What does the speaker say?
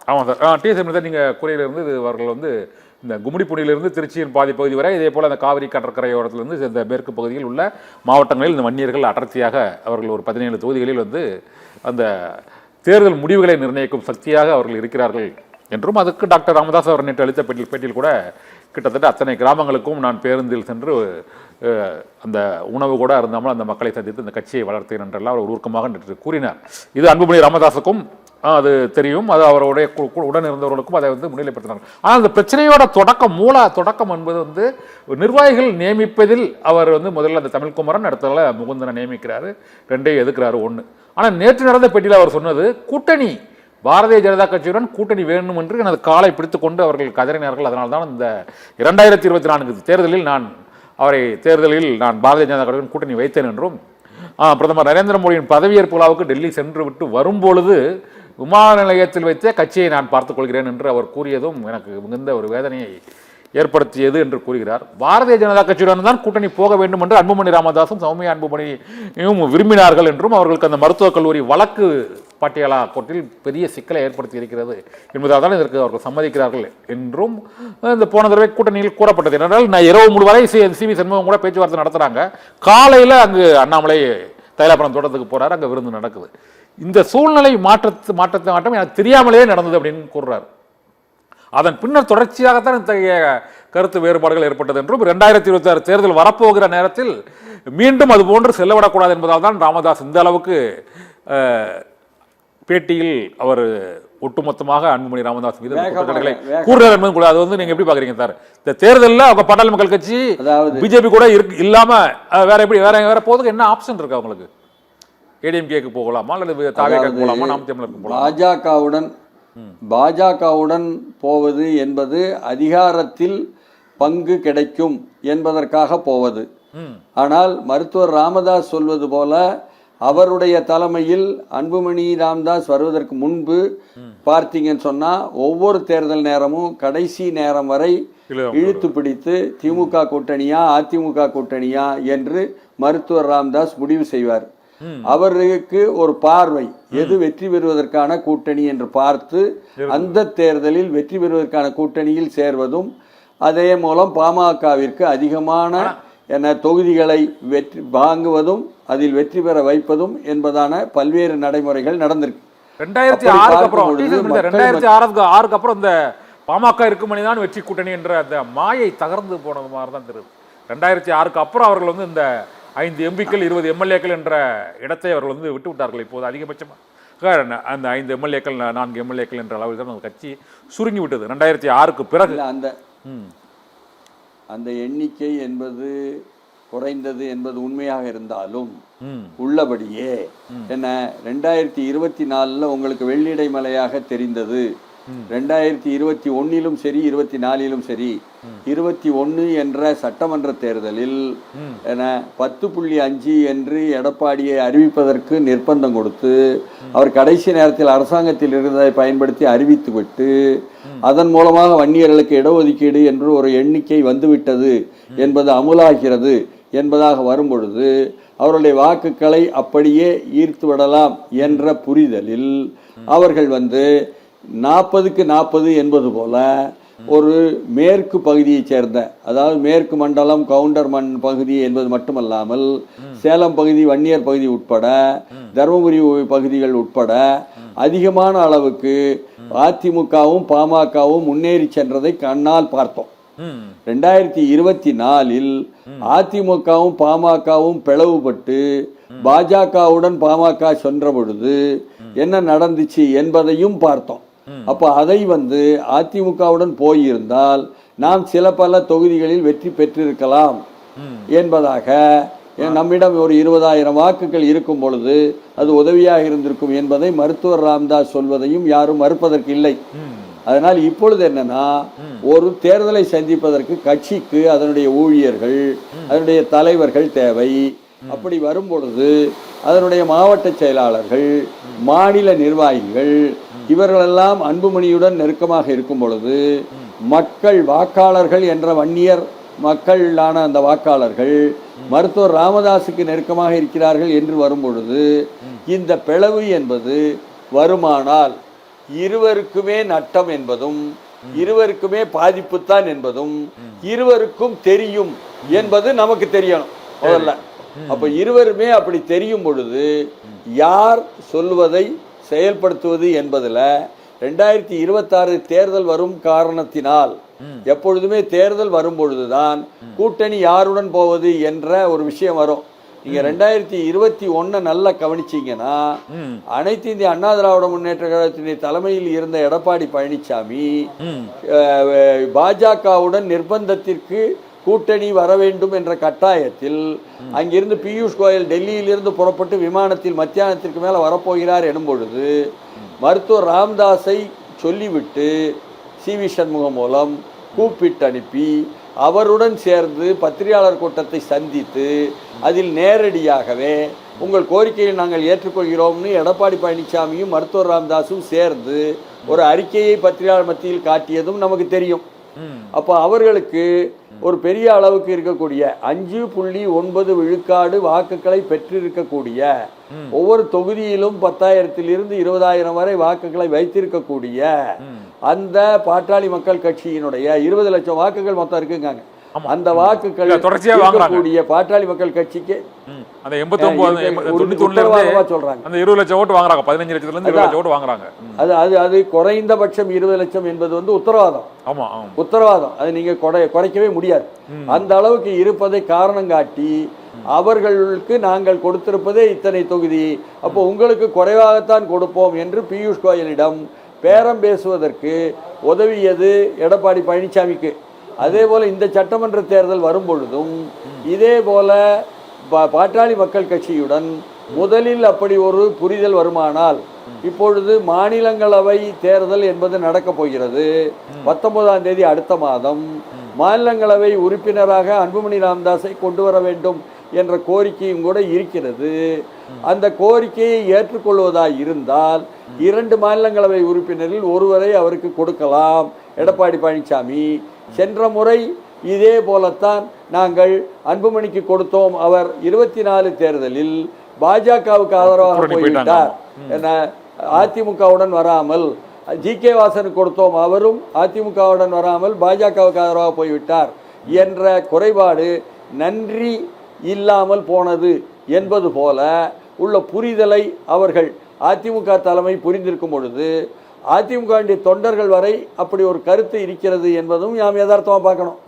ஆமாம் sir. DSM தான் நீங்கள் கூறியிலிருந்து அவர்கள் வந்து இந்த கும்மிடிப்பூண்டியிலிருந்து திருச்சியின் பாதி பகுதி வரை, இதே போல் அந்த காவிரி கடற்கரையோரத்திலிருந்து இந்த மேற்கு பகுதியில் உள்ள மாவட்டங்களில் இந்த வன்னியர்கள் அடர்த்தியாக அவர்கள் ஒரு 17 தொகுதிகளில் வந்து அந்த தேர்தல் முடிவுகளை நிர்ணயிக்கும் சக்தியாக அவர்கள் இருக்கிறார்கள் என்றும், அதுக்கு டாக்டர் ராமதாஸ் அவர் நேற்று அளித்த பேட்டியில் கூட கிட்டத்தட்ட அத்தனை கிராமங்களுக்கும் நான் பேருந்தில் சென்று அந்த உணவு கூட இருந்தாமல் அந்த மக்களை சந்தித்து இந்த கட்சியை வளர்த்தேன் என்றெல்லாம் அவர் உருக்கமாக நேற்று கூறினார். இது அன்புமணி ராமதாஸுக்கும் அது தெரியும், அது அவருடைய உடன் இருந்தவர்களுக்கும் அதை வந்து முன்னிலைப்படுத்தினார். ஆனால் அந்த பிரச்சனையோட தொடக்கம் என்பது வந்து நிர்வாகிகள் நியமிப்பதில் அவர் வந்து முதல்ல அந்த தமிழ்குமரன் இடத்துல முகுந்தனை நியமிக்கிறாரு, ரெண்டையும் எதுக்குறாரு ஒன்று. ஆனால் நேற்று நடந்த பேட்டியில் அவர் சொன்னது கூட்டணி பாரதிய ஜனதா கட்சியுடன் கூட்டணி வேணும் என்று எனது காலை பிடித்துக் கொண்டு அவர்கள் கதறினார்கள். அதனால்தான் இந்த 2024 தேர்தலில் நான் பாரதிய ஜனதா கட்சியுடன் கூட்டணி வைத்தேன் என்றும், பிரதமர் நரேந்திர மோடியின் பதவியேற்பு விழாவுக்கு டெல்லி சென்று விட்டு வரும்பொழுது விமான நிலையத்தில் வைத்தே கட்சியை நான் பார்த்துக் கொள்கிறேன் என்று அவர் கூறியதும் எனக்கு மிகுந்த ஒரு வேதனையை ஏற்படுத்தியது என்று கூறுகிறார். பாரதிய ஜனதா கட்சியுடன் தான் கூட்டணி போக வேண்டும் என்று அன்புமணி ராமதாசும் சௌமியா அன்புமணியும் விரும்பினார்கள் என்றும், அவர்களுக்கு அந்த மருத்துவக் கல்லூரி வழக்கு பாட்டியாலா கோர்ட்டில் பெரிய சிக்கலை ஏற்படுத்தி இருக்கிறது என்பதால் தான் இதற்கு அவர்கள் சம்மதிக்கிறார்கள் என்றும் இந்த போன தடவை கூட்டணியில் கூறப்பட்டது. என்றால் நான் இரவு முழு வரை சிவி சண்முகம் கூட பேச்சுவார்த்தை நடத்துறாங்க, காலையில் அங்கு அண்ணாமலை தைலாபுரம் தோட்டத்துக்கு போறாரு, அங்கே விருந்து நடக்குது. இந்த சூழ்நிலை மாற்றம் எனக்கு தெரியாமலேயே நடந்தது அப்படின்னு கூறுறாரு. அதன் பின்னர் தொடர்ச்சியாகத்தான் இத்தகைய கருத்து வேறுபாடுகள் ஏற்பட்டது என்றும், 2026 தேர்தல் வரப்போகிற நேரத்தில் மீண்டும் அது போன்று செல்லவிடக்கூடாது என்பதால் தான் ராமதாஸ் இந்த அளவுக்கு பேட்டியில் அவர் ஒட்டுமொத்தமாக அன்புமணி ராமதாஸ் மீது கூறுறார் என்பது கூட. அது வந்து நீங்க எப்படி பாக்குறீங்க சார்? இந்த தேர்தலில் அவங்க பாட்டாளி மக்கள் கட்சி பிஜேபி கூட இல்லாம வேற போறதுக்கு என்ன ஆப்ஷன் இருக்கு அவங்களுக்கு? ஏடிஎம்கேக்கு போகலாமா அல்லது தாவேக்கு போகலாமா, நாம் தமிழருக்கு போகலாமா? பாஜகவுடன் போவது என்பது அதிகாரத்தில் பங்கு கிடைக்கும் என்பதற்காக போவது. ஆனால் மருத்துவர் ராமதாஸ் சொல்வது போல அவருடைய தலைமையில் அன்புமணி ராமதாஸ் வருவதற்கு முன்பு பார்த்தீங்கன்னு சொன்னா ஒவ்வொரு தேர்தல் நேரமும் கடைசி நேரம் வரை இழுத்து பிடித்து திமுக கூட்டணியா அதிமுக கூட்டணியா என்று மருத்துவர் ராமதாஸ் முடிவு செய்வார். அவருக்கு ஒரு பார்வை, எது வெற்றி பெறுவதற்கான கூட்டணி என்று பார்த்து அந்த தேர்தலில் வெற்றி பெறுவதற்கான கூட்டணியில் சேர்வதும், அதே மூலம் பாமகவிற்கு அதிகமான தொகுதிகளை வாங்குவதும் அதில் வெற்றி பெற வைப்பதும் என்பதான பல்வேறு நடைமுறைகள் நடந்திருக்கு. 2006 அப்புறம் இந்த பாமக இருக்குமணிதான் வெற்றி கூட்டணி என்ற அந்த மாயை தகர்ந்து போனது மாதிரி தான் தெரியுது. 2006 அப்புறம் அவர்கள் வந்து இந்த 5 எம்பிக்கள் 20 எம்எல்ஏக்கள் என்ற இடத்தை அவர்கள் வந்து விட்டு விட்டார்கள். இப்போது அதிகபட்சமாக அந்த 5 எம்எல்ஏக்கள் 4 எம்எல்ஏக்கள் என்ற அளவில் தான் அந்த கட்சி சுருங்கி விட்டது 2006 பிறகு. அந்த எண்ணிக்கை என்பது குறைந்தது என்பது உண்மையாக இருந்தாலும் உள்ளபடியே என்ன 2024 உங்களுக்கு வெள்ளிடை மலையாக தெரிந்தது. 2021 சரி 24 சரி 21 என்ற சட்டமன்ற தேர்தலில் 10.5 என்று எடப்பாடியை அறிவிப்பதற்கு நிர்பந்தம் கொடுத்து அவர் கடைசி நேரத்தில் அரசாங்கத்தில் இருந்ததை பயன்படுத்தி அறிவித்துவிட்டு அதன் மூலமாக வன்னியர்களுக்கு இடஒதுக்கீடு என்று ஒரு எண்ணிக்கை வந்துவிட்டது என்பது அமுலாகிறது என்பதாக வரும்பொழுது அவருடைய வாக்குகளை அப்படியே ஈர்த்து விடலாம் என்ற புரிதலில் அவர்கள் வந்து 40க்கு 40 என்பது போல ஒரு மேற்கு பகுதியை சேர்ந்த, அதாவது மேற்கு மண்டலம் கவுண்டர் பகுதி என்பது மட்டுமல்லாமல் சேலம் பகுதி வன்னியர் பகுதி உட்பட தருமபுரி பகுதிகள் உட்பட அதிகமான அளவுக்கு அதிமுகவும் பாமகவும் முன்னேறி சென்றதை கண்ணால் பார்த்தோம். 2024 அதிமுகவும் பாமகவும் பிளவுபட்டு பாஜகவுடன் பாமக சென்ற பொழுது என்ன நடந்துச்சு என்பதையும் பார்த்தோம். அப்ப அதை வந்து அதிமுகவுடன் போயிருந்தால் நாம் சில பல தொகுதிகளில் வெற்றி பெற்றிருக்கலாம் என்பதாக, நம்மிடம் ஒரு 20,000 வாக்குகள் இருக்கும் பொழுது அது உதவியாக இருந்திருக்கும் என்பதை மருத்துவர் ராமதாஸ் சொல்வதையும் யாரும் மறுப்பதற்கு இல்லை. அதனால் இப்பொழுது என்னன்னா, ஒரு தேர்தலை சந்திப்பதற்கு கட்சிக்கு அதனுடைய ஊழியர்கள் அதனுடைய தலைவர்கள் தேவை. அப்படி வரும் பொழுது அதனுடைய மாவட்ட செயலாளர்கள் மாநில நிர்வாகிகள் இவர்களெல்லாம் அன்புமணியுடன் நெருக்கமாக இருக்கும் பொழுது மக்கள் வாக்காளர்கள் என்ற வன்னியர் மக்களான அந்த வாக்காளர்கள் மருத்துவர் ராமதாஸுக்கு நெருக்கமாக இருக்கிறார்கள் என்று வரும் பொழுது இந்த பிளவு என்பது வருமானால் இருவருக்குமே நட்டம் என்பதும் இருவருக்குமே பாதிப்புத்தான் என்பதும் இருவருக்கும் தெரியும் என்பது நமக்கு தெரியணும் முதல்ல. அப்ப இருவருமே அப்படி தெரியும் பொழுது யார் சொல்வதை செயல்படுத்துவது என்பதுல 2026 தேர்தல் வரும் காரணத்தினால் எப்பொழுதுமே தேர்தல் வரும் பொழுதுதான் கூட்டணி யாருடன் போவது என்ற ஒரு விஷயம் வரும். நீங்க 2021 நல்லா கவனிச்சீங்கன்னா அனைத்து இந்திய அண்ணா திராவிட முன்னேற்ற கழகத்தினுடைய தலைமையில் இருந்த எடப்பாடி பழனிசாமி பாஜகவுடன் நிர்பந்தத்திற்கு கூட்டணி வர வேண்டும் என்ற கட்டாயத்தில் அங்கிருந்து பியூஷ் கோயல் டெல்லியிலிருந்து புறப்பட்டு விமானத்தில் மத்தியானத்திற்கு மேல வரப்போகிறார் எனும் பொழுது மருத்துவர் ராம்தாஸை சொல்லிவிட்டு சி.வி. சண்முகம் மூலம் கூப்பிட்டு அனுப்பி அவருடன் சேர்ந்து பத்திரிகையாளர் கூட்டத்தை சந்தித்து அதில் நேரடியாகவே உங்கள் கோரிக்கையை நாங்கள் ஏற்றுக்கொள்கிறோம்னு எடப்பாடி பழனிசாமியும் மருத்துவர் ராமதாஸும் சேர்ந்து ஒரு அறிக்கையை பத்திரிகையாளர் மத்தியில் காட்டியதும் நமக்கு தெரியும். அப்போ அவர்களுக்கு ஒரு பெரிய அளவுக்கு இருக்கக்கூடிய 5.9 விழுக்காடு வாக்குகளை பெற்றிருக்கக்கூடிய ஒவ்வொரு தொகுதியிலும் 10,000 20,000 வரை வாக்குகளை வைத்திருக்கக்கூடிய அந்த பாட்டாளி மக்கள் கட்சியினுடைய 20 லட்சம் வாக்குகள் மொத்தம் இருக்குங்க. அந்த வாக்குகள் இருக்கக்கூடிய பாட்டாளி மக்கள் கட்சிக்கு அந்த 89 சொல்றாங்க அந்த 20 லட்சம் ஓட்டு வாங்குறாங்க. 15 லட்சத்துல இருந்து 20 லட்சம் ஓட்டு வாங்குறாங்க. அது குறைந்தபட்சம் 20 லட்சம் என்பது வந்து உத்தரவாதம். ஆமா உத்தரவாதம். அது நீங்க குறைக்கவே முடியாது. அந்த அளவுக்கு இருப்பதை காரணம் காட்டி அவர்களுக்கு நாங்கள் கொடுத்திருப்பதே இத்தனை தொகுதி, அப்போ உங்களுக்கு குறைவாகத்தான் கொடுப்போம் என்று பியூஷ் கோயலிடம் பேரம் பேசுவதற்கு உதவியது எடப்பாடி பழனிசாமிக்கு. அதே போல இந்த சட்டமன்ற தேர்தல் வரும் பொழுதும் இதே போல பாட்டாளி மக்கள் கட்சியுடன் முதலில் அப்படி ஒரு புரிதல் வருமானால், இப்பொழுது மாநிலங்களவை தேர்தல் என்பது நடக்கப் போகிறது. 19ஆம் தேதி அடுத்த மாதம் மாநிலங்களவை உறுப்பினராக அன்புமணி ராமதாஸை கொண்டு வர வேண்டும் என்ற கோரிக்கையும் கூட இருக்கிறது. அந்த கோரிக்கையை ஏற்றுக்கொள்வதாக இருந்தால் 2 மாநிலங்களவை உறுப்பினரில் ஒருவரை அவருக்கு கொடுக்கலாம் எடப்பாடி பழனிசாமி. சென்ற முறை இதே போலத்தான் நாங்கள் அன்புமணிக்கு கொடுத்தோம். அவர் 24 தேர்தலில் பாஜகவுக்கு ஆதரவாக போய்விட்டார், அதிமுகவுடன் வராமல். ஜி.கே. வாசனுக்கு கொடுத்தோம், அவரும் அதிமுகவுடன் வராமல் பாஜகவுக்கு ஆதரவாக போய்விட்டார் என்ற குறைபாடு நன்றி இல்லாமல் போனது என்பது போல உள்ள புரிதலை அவர்கள் அதிமுக தலைமை புரிந்திருக்கும் பொழுது அதிமுக தொண்டர்கள் வரை அப்படி ஒரு கருத்து இருக்கிறது என்பதும் நாம் யதார்த்தமாக பார்க்கணும்.